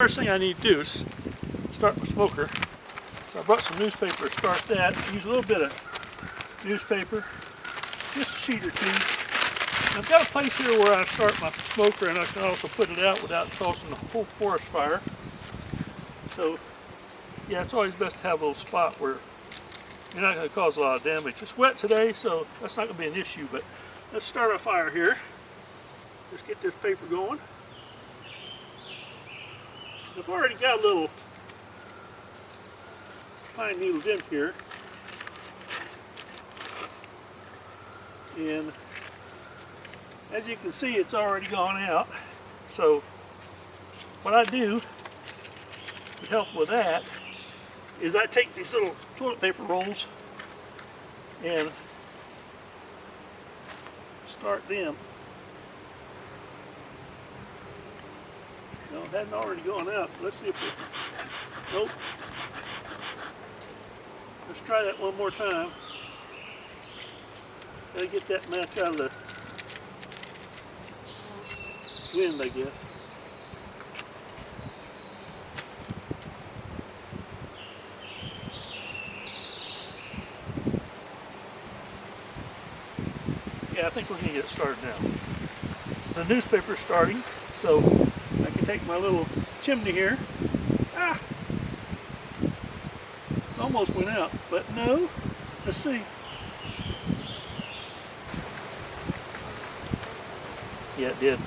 First thing I need to do is start my smoker. So I brought some newspaper to start that. Use a little bit of newspaper, just a sheet or two. I've got a place here where I start my smoker, and I can also put it out without causing the whole forest fire. So yeah, it's always best to have a little spot where you're not going to cause a lot of damage. It's wet today, so that's not going to be an issue, but let's start a fire here. Just get this paper going. I've already got a little pine needles in here, and as you can see, it's already gone out. So what I do to help with that is I take these little toilet paper rolls and start them. No, it hadn't already gone out. Let's see if it... Nope. Let's try that one more time. Gotta get that match out of the wind, I guess. Yeah, I think we're gonna get it started now. The newspaper's starting, so I can take my little chimney here. Ah! Almost went out, but no. Let's see. Yeah, it did.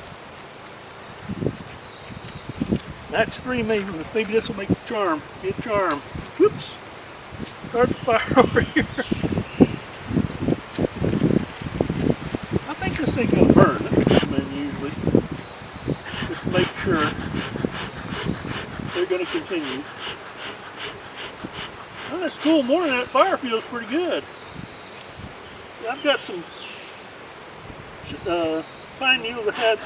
That's three, maybe this will make a charm. Be a charm. Whoops! Start the fire over here. I think this thing's gonna burn. That's what I mean usually. Just make sure they're going to continue. Well, that's cool. Morning, that fire feels pretty good. I've got some pine needles I had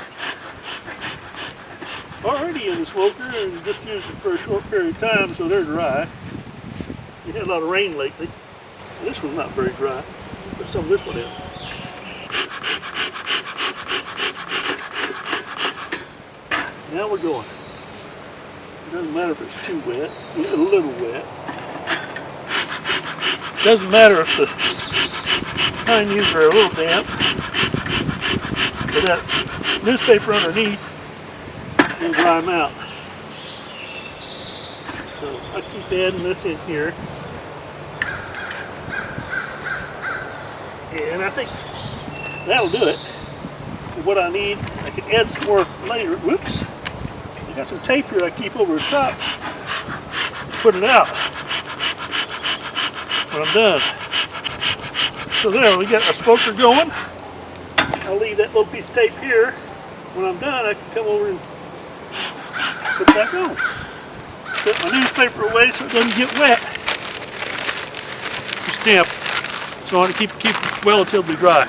already in the smoker and just used it for a short period of time, so they're dry. We had a lot of rain lately. This one's not very dry, but some of this one is. Now we're going. It doesn't matter if it's too wet, a little wet. It doesn't matter if the pine needles are a little damp. But that newspaper underneath will dry them out. So I keep adding this in here. And I think that'll do it. And what I need, I can add some more later. Whoops. I got some tape here I keep over the top. Put it out when I'm done. So there, we got our smoker going. I'll leave that little piece of tape here. When I'm done, I can come over and put it back on. Put my newspaper away so it doesn't get wet. Just damp. So I want to keep it relatively dry.